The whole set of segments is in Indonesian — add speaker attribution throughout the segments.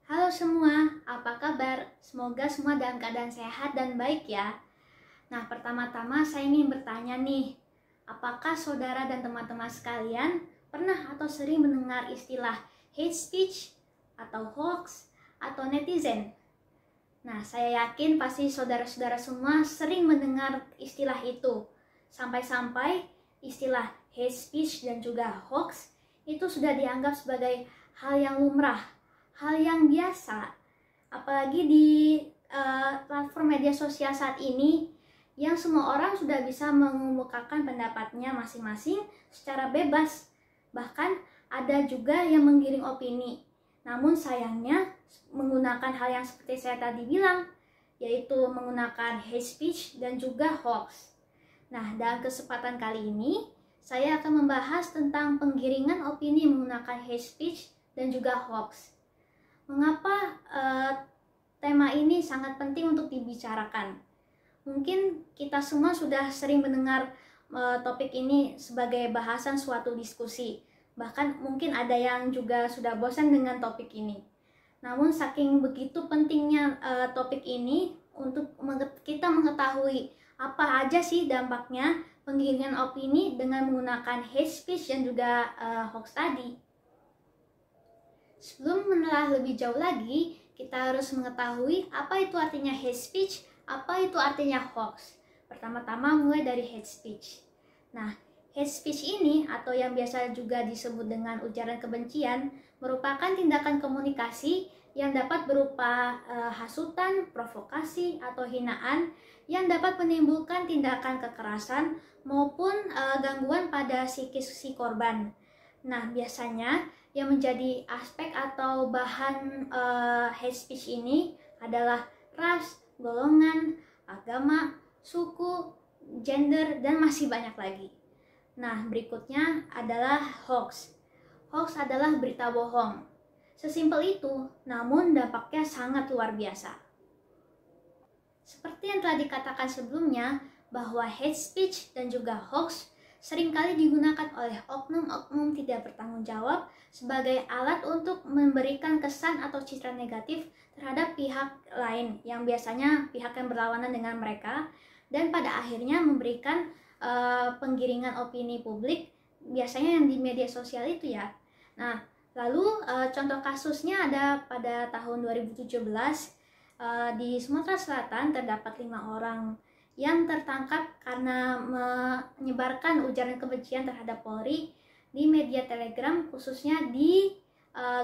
Speaker 1: Halo semua, apa kabar? Semoga semua dalam keadaan sehat dan baik ya. Nah, pertama-tama saya ingin bertanya nih, apakah saudara dan teman-teman sekalian pernah atau sering mendengar istilah hate speech atau hoax atau netizen? Nah, saya yakin pasti saudara-saudara semua sering mendengar istilah itu. Sampai-sampai istilah hate speech dan juga hoax itu sudah dianggap sebagai hal yang lumrah, hal yang biasa. Apalagi di platform media sosial saat ini yang semua orang sudah bisa mengemukakan pendapatnya masing-masing secara bebas. Bahkan ada juga yang menggiring opini. Namun sayangnya menggunakan hal yang seperti saya tadi bilang, yaitu menggunakan hate speech dan juga hoax. Nah, dalam kesempatan kali ini saya akan membahas tentang penggiringan opini menggunakan hate speech dan juga hoax. Mengapa tema ini sangat penting untuk dibicarakan? Mungkin kita semua sudah sering mendengar topik ini sebagai bahasan suatu diskusi. Bahkan mungkin ada yang juga sudah bosan dengan topik ini. Namun saking begitu pentingnya topik ini untuk kita mengetahui apa aja sih dampaknya penggiringan opini dengan menggunakan hate speech dan juga hoax tadi. Sebelum menelaah lebih jauh lagi, kita harus mengetahui apa itu artinya hate speech, apa itu artinya hoax. Pertama-tama mulai dari hate speech. Nah, hate speech ini atau yang biasa juga disebut dengan ujaran kebencian merupakan tindakan komunikasi yang dapat berupa hasutan, provokasi, atau hinaan yang dapat menimbulkan tindakan kekerasan maupun gangguan pada psikis si korban. Nah, biasanya yang menjadi aspek atau bahan hate speech ini adalah ras, golongan, agama, suku, gender, dan masih banyak lagi. Nah, berikutnya adalah hoax. Hoax adalah berita bohong. Sesimpel itu, namun dampaknya sangat luar biasa. Seperti yang telah dikatakan sebelumnya, bahwa hate speech dan juga hoax seringkali digunakan oleh oknum-oknum tidak bertanggung jawab sebagai alat untuk memberikan kesan atau citra negatif terhadap pihak lain yang biasanya pihak yang berlawanan dengan mereka, dan pada akhirnya memberikan penggiringan opini publik biasanya yang di media sosial itu ya. Nah, lalu contoh kasusnya ada pada tahun 2017 di Sumatera Selatan terdapat 5 orang yang tertangkap karena menyebarkan ujaran kebencian terhadap Polri di media Telegram, khususnya di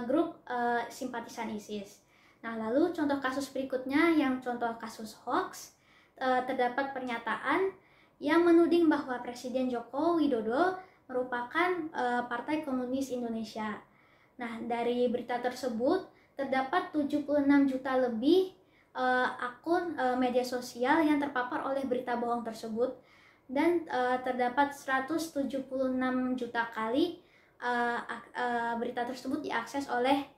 Speaker 1: grup simpatisan ISIS. Nah, lalu contoh kasus berikutnya yang contoh kasus hoax, terdapat pernyataan yang menuding bahwa Presiden Joko Widodo merupakan Partai Komunis Indonesia. Nah, dari berita tersebut terdapat 76 juta lebih akun media sosial yang terpapar oleh berita bohong tersebut, dan terdapat 176 juta kali berita tersebut diakses oleh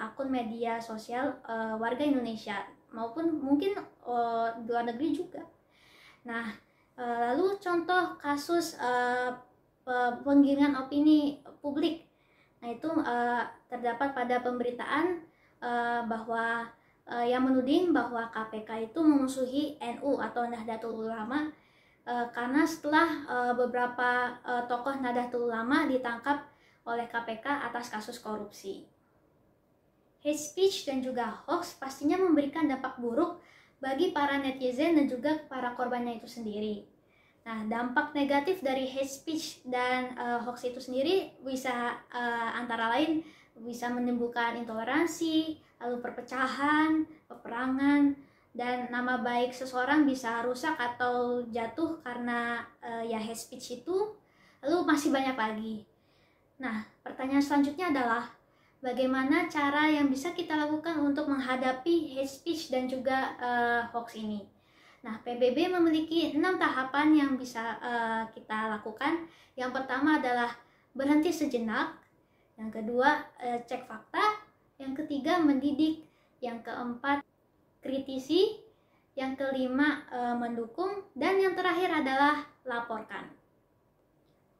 Speaker 1: akun media sosial warga Indonesia maupun mungkin luar negeri juga. Nah, lalu contoh kasus penggiringan opini publik. Nah, itu terdapat pada pemberitaan bahwa yang menuding bahwa KPK itu memusuhi NU atau Nahdlatul Ulama karena setelah beberapa tokoh Nahdlatul Ulama ditangkap oleh KPK atas kasus korupsi. Hate speech dan juga hoax pastinya memberikan dampak buruk bagi para netizen dan juga para korbannya itu sendiri. Nah, dampak negatif dari hate speech dan hoax itu sendiri bisa antara lain bisa menimbulkan intoleransi, lalu perpecahan, peperangan, dan nama baik seseorang bisa rusak atau jatuh karena ya hate speech itu. Lalu masih banyak lagi. Nah, pertanyaan selanjutnya adalah bagaimana cara yang bisa kita lakukan untuk menghadapi hate speech dan juga hoax ini. Nah, PBB memiliki 6 tahapan yang bisa kita lakukan. Yang pertama adalah berhenti sejenak. Yang kedua, cek fakta. Yang ketiga, mendidik. Yang keempat, kritisi. Yang kelima, mendukung. Dan yang terakhir adalah laporkan.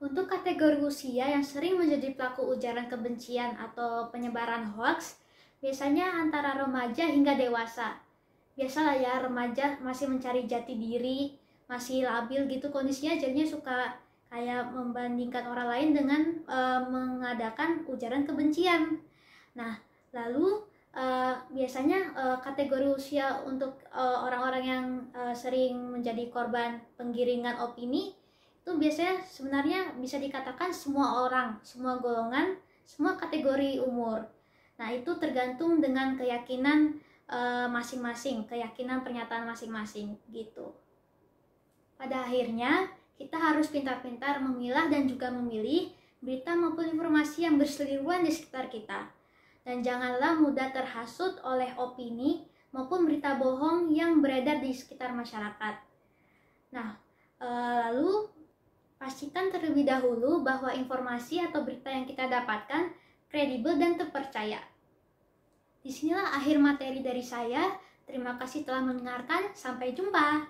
Speaker 1: Untuk kategori usia yang sering menjadi pelaku ujaran kebencian atau penyebaran hoax, biasanya antara remaja hingga dewasa. Biasalah ya, remaja masih mencari jati diri, masih labil gitu kondisinya, jadinya suka kayak membandingkan orang lain dengan mengadakan ujaran kebencian. Nah, lalu biasanya kategori usia untuk orang-orang yang sering menjadi korban penggiringan opini itu biasanya sebenarnya bisa dikatakan semua orang, semua golongan, semua kategori umur. Nah, itu tergantung dengan keyakinan masing-masing, keyakinan pernyataan masing-masing gitu. Pada akhirnya, kita harus pintar-pintar memilah dan juga memilih berita maupun informasi yang berseliweran di sekitar kita. Dan janganlah mudah terhasut oleh opini maupun berita bohong yang beredar di sekitar masyarakat. Nah, lalu pastikan terlebih dahulu bahwa informasi atau berita yang kita dapatkan kredibel dan terpercaya. Disinilah akhir materi dari saya. Terima kasih telah mendengarkan. Sampai jumpa.